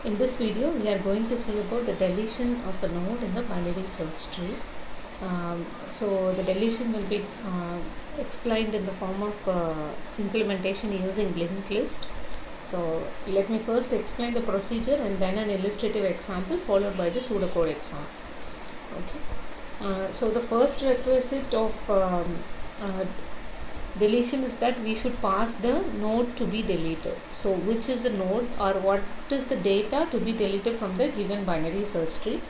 In this video, we are going to see about the deletion of a node in the binary search tree. So the deletion will be explained in the form of implementation using linked list. So let me first explain the procedure and then an illustrative example followed by the pseudocode example. Okay. So the first requisite of deletion is that we should pass the node to be deleted. So which is the node or what is the data to be deleted from the given binary search tree.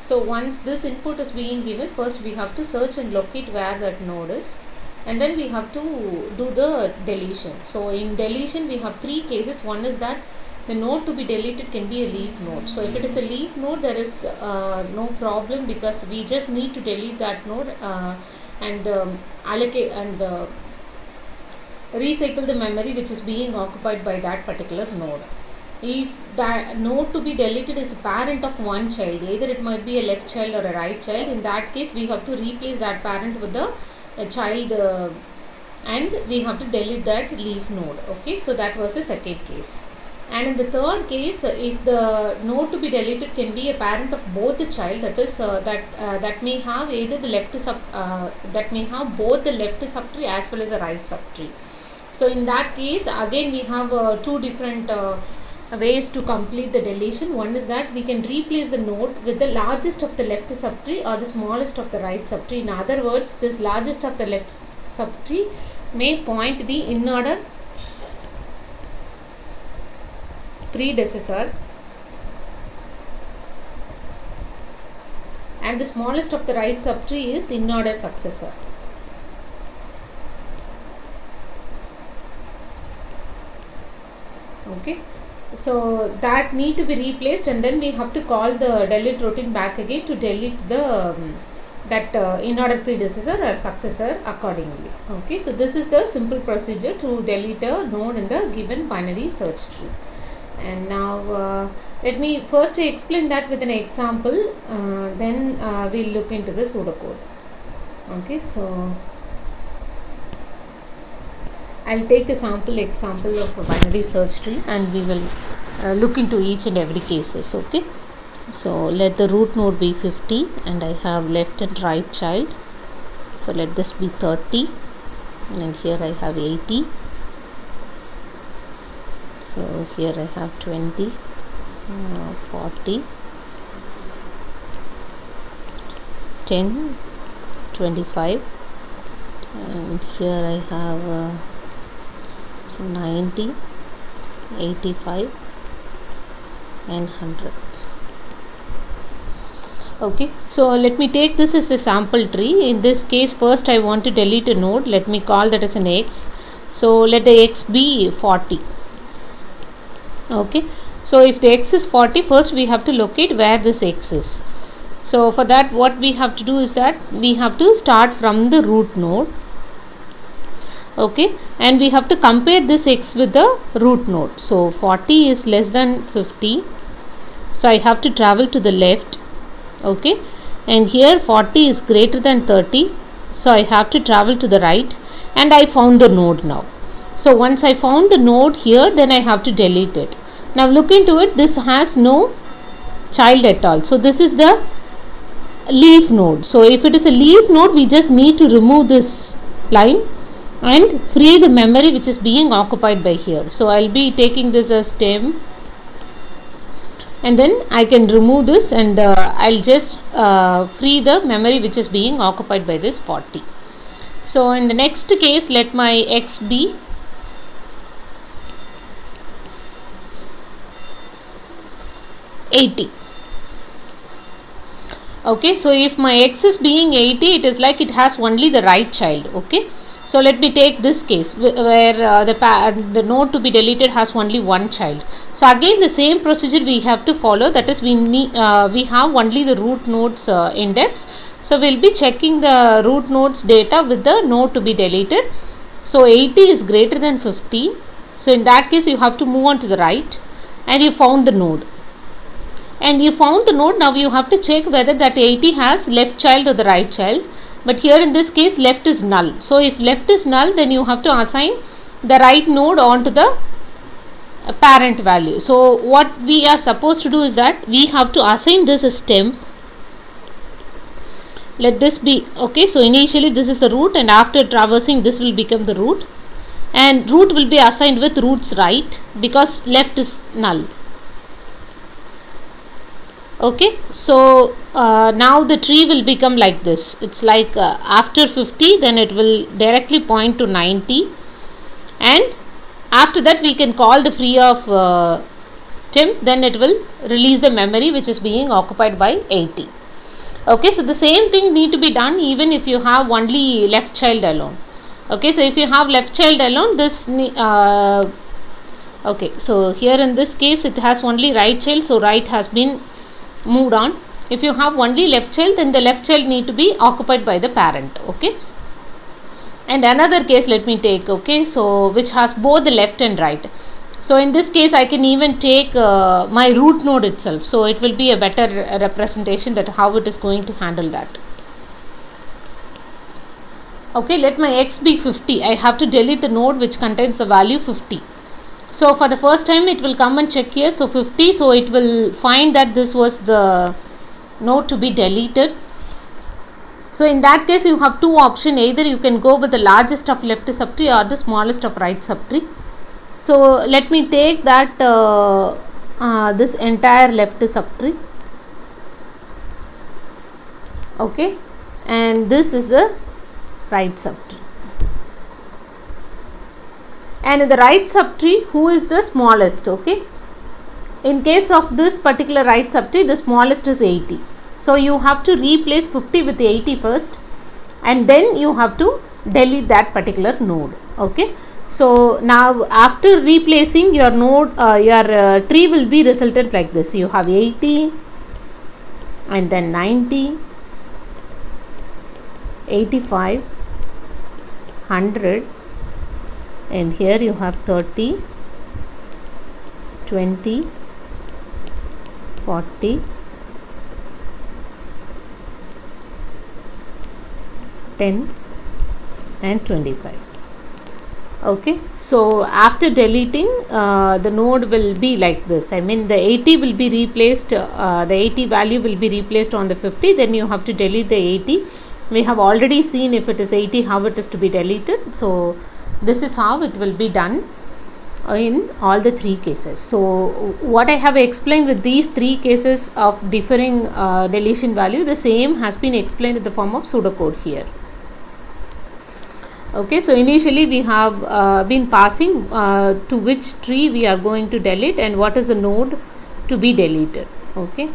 So once this input is being given, first we have to search and locate where that node is, and then we have to do the deletion. So in deletion we have three cases. One is that the node to be deleted can be a leaf node. So if it is a leaf node, there is no problem, because we just need to delete that node and allocate and recycle the memory which is being occupied by that particular node. If that node to be deleted is a parent of one child, either it might be a left child or a right child, in that case we have to replace that parent with a child and we have to delete that leaf node. Okay, so that was the second case. And in the third case, if the node to be deleted can be a parent of both the child, that is that may have either the left that may have both the left subtree as well as the right subtree. So in that case, again we have two different ways to complete the deletion. One is that we can replace the node with the largest of the left subtree or the smallest of the right subtree. In other words, this largest of the left subtree may point the in order predecessor and the smallest of the right subtree is in order successor. Okay, so that need to be replaced, and then we have to call the delete routine back again to delete the in order predecessor or successor accordingly. Okay, so this is the simple procedure to delete a node in the given binary search tree. And now let me first explain that with an example, then we'll look into the pseudocode. Okay, so I'll take a sample example of a binary search tree and we will look into each and every cases. Okay, so let the root node be 50 and I have left and right child. So let this be 30 and here I have 80. So here I have 20, 40, 10, 25, and here I have 90, 85 and 100. Okay, so let me take this as the sample tree. In this case, first I want to delete a node. Let me call that as an x. So let the x be 40. Okay, so if the x is 40, first we have to locate where this x is. So for that, what we have to do is that we have to start from the root node. Okay, and we have to compare this x with the root node. So 40 is less than 50, so I have to travel to the left. Okay, and here 40 is greater than 30, so I have to travel to the right, and I found the node now. So once I found the node here, then I have to delete it. Now look into it, this has no child at all. So this is the leaf node. So if it is a leaf node, we just need to remove this line and free the memory which is being occupied by here. So I'll be taking this as stem, and then I can remove this and I'll just free the memory which is being occupied by this 40. So in the next case, let my x be 80. Okay, so if my x is being 80, it is like it has only the right child. Okay, so let me take this case where the node to be deleted has only one child. So again the same procedure we have to follow, that is we have only the root nodes index. So we'll be checking the root nodes data with the node to be deleted. So 80 is greater than 50, so in that case you have to move on to the right, and you found the node. And you found the node, now you have to check whether that 80 has left child or the right child. But here in this case left is null. So if left is null, then you have to assign the right node onto the parent value. So what we are supposed to do is that we have to assign this as temp. Let this be, okay, so initially this is the root, and after traversing this will become the root, and root will be assigned with roots right because left is null. Okay, so now the tree will become like this. It's like after 50 then it will directly point to 90, and after that we can call the free of temp, then it will release the memory which is being occupied by 80. Okay, so the same thing need to be done even if you have only left child alone. Okay, so if you have left child alone, this okay, so here in this case it has only right child, so right has been moved on. If you have only left child, then the left child need to be occupied by the parent. Okay, and another case let me take, okay, so which has both the left and right. So in this case I can even take my root node itself, so it will be a better representation that how it is going to handle that. Okay, let my x be 50. I have to delete the node which contains the value 50. So for the first time it will come and check here, so 50, so it will find that this was the node to be deleted. So in that case you have two options, either you can go with the largest of left subtree or the smallest of right subtree. So let me take that this entire left subtree, okay, and this is the right subtree, and in the right subtree who is the smallest? Okay, in case of this particular right subtree the smallest is 80, so you have to replace 50 with 80 first, and then you have to delete that particular node. Okay, so now after replacing your node, your tree will be resulted like this. You have 80 and then 90, 85, 100, and here you have 30, 20, 40, 10 and 25. Okay, so after deleting the node will be like this. I mean the 80 will be replaced, the 80 value will be replaced on the 50, then you have to delete the 80. We have already seen if it is 80 how it is to be deleted. So this is how it will be done in all the three cases. So what I have explained with these three cases of differing deletion value, the same has been explained in the form of pseudocode here. Okay, so initially we have been passing to which tree we are going to delete and what is the node to be deleted. Okay,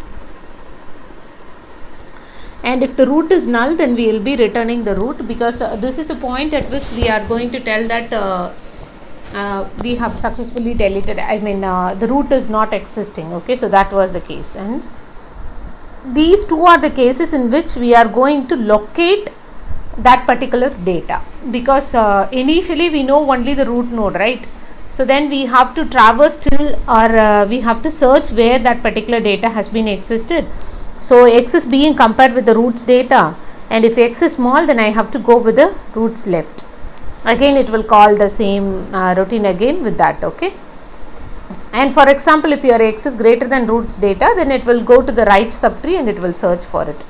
and if the root is null, then we will be returning the root, because this is the point at which we are going to tell that we have successfully deleted, I mean the root is not existing. Okay, so that was the case, and these two are the cases in which we are going to locate that particular data, because initially we know only the root node, right? So then we have to traverse till, or we have to search where that particular data has been existed. So x is being compared with the roots data, and if x is small, then I have to go with the roots left. Again it will call the same routine again with that. Okay, and for example if your x is greater than roots data, then it will go to the right subtree and it will search for it.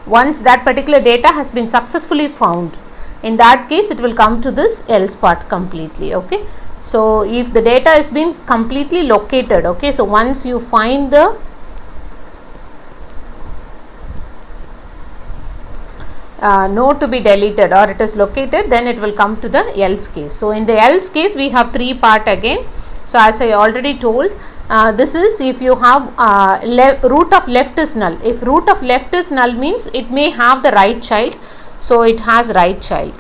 Once that particular data has been successfully found, in that case it will come to this else part completely. Okay, so if the data is being completely located, okay, so once you find the node to be deleted or it is located, then it will come to the else case. So in the else case we have three part again. So as I already told, this is if you have root of left is null. If root of left is null means it may have the right child, so it has right child.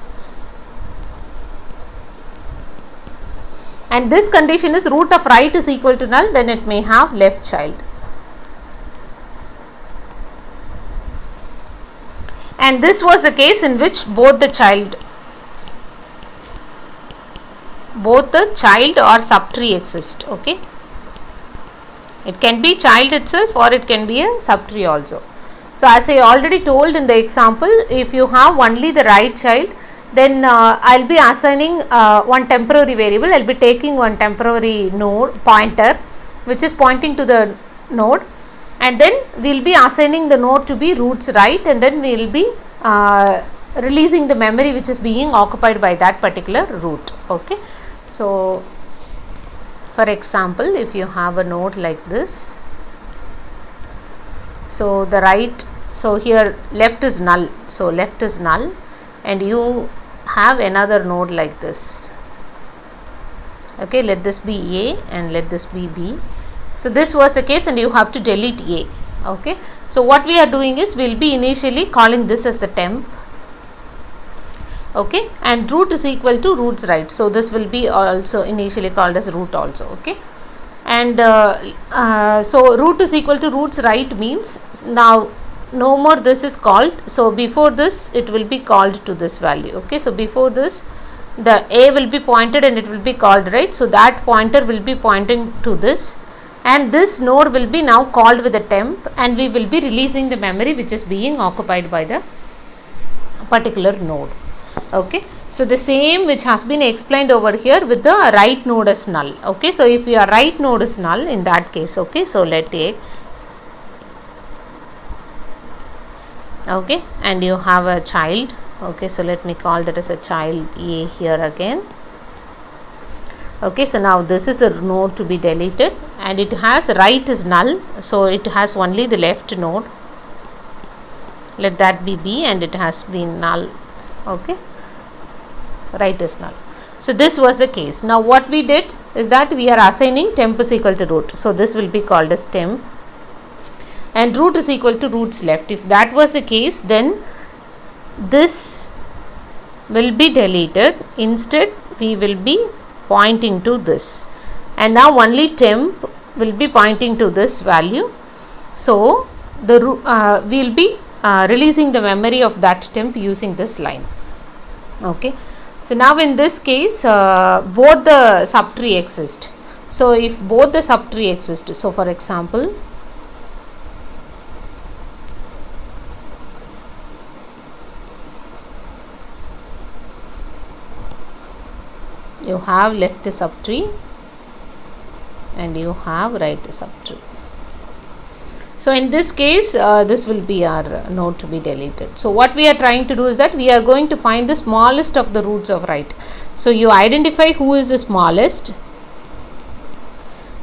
And this condition is root of right is equal to null, then it may have left child. And this was the case in which both the child or subtree exist. Okay, it can be child itself or it can be a subtree also. So as I already told in the example, if you have only the right child, then I'll be assigning one temporary variable. I'll be taking one temporary node pointer which is pointing to the node, and then we'll be assigning the node to be roots right, and then we'll be releasing the memory which is being occupied by that particular root. Okay, so for example, if you have a node like this, so the right, so here left is null, so left is null, and you have another node like this. Okay, let this be A and let this be B. So this was the case, and you have to delete A. Okay, so what we are doing is we'll be initially calling this as the temp. Okay, and root is equal to roots right, so this will be also initially called as root also. Okay, and so root is equal to roots right means now no more this is called, so before this it will be called to this value. Okay, so before this the A will be pointed and it will be called right, so that pointer will be pointing to this, and this node will be now called with a temp, and we will be releasing the memory which is being occupied by the particular node. Okay, so the same which has been explained over here with the right node as null. Okay, so if your right node is null in that case, okay, so let X, okay, and you have a child. Okay, so let me call that as a child A here again. Okay, so now this is the node to be deleted, and it has right is null, so it has only the left node. Let that be B, and it has been null. Okay, right is null. So this was the case. Now what we did is that we are assigning temp is equal to root, so this will be called as temp, and root is equal to roots left. If that was the case, then this will be deleted. Instead we will be pointing to this, and now only temp will be pointing to this value. So the we will be releasing the memory of that temp using this line. Okay, so now in this case both the subtree exist. So if both the subtree exist, so for example, you have left subtree and you have right subtree. So in this case this will be our node to be deleted. So what we are trying to do is that we are going to find the smallest of the roots of right. So you identify who is the smallest.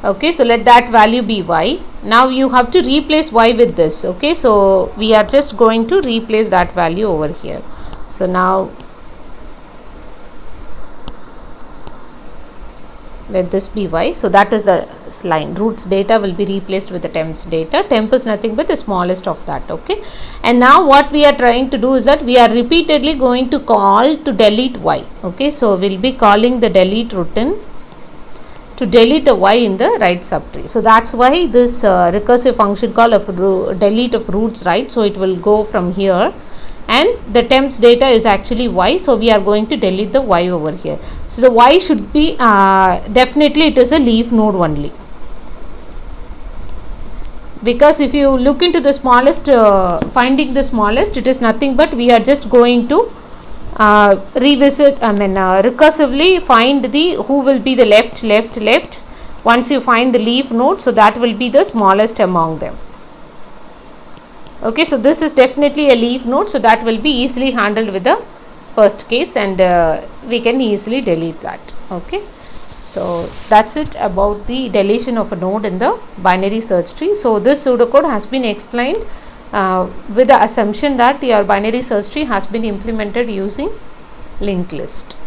Okay, so let that value be y. Now you have to replace y with this. Okay, so we are just going to replace that value over here. So now let this be y, so that is the line. Roots data will be replaced with the temp's data. Temp is nothing but the smallest of that. Okay, and now what we are trying to do is that we are repeatedly going to call to delete y. Okay, so we'll be calling the delete routine to delete the y in the right subtree. So that's why this recursive function call of delete of roots right, so it will go from here, and the temp's data is actually y, so we are going to delete the y over here. So the y should be definitely it is a leaf node only, because if you look into the smallest finding the smallest, it is nothing but we are just going to recursively find the who will be the left. Once you find the leaf node, so that will be the smallest among them. Okay, so this is definitely a leaf node, so that will be easily handled with the first case, and we can easily delete that. Okay, so that's it about the deletion of a node in the binary search tree. So this pseudocode has been explained with the assumption that your binary search tree has been implemented using linked list.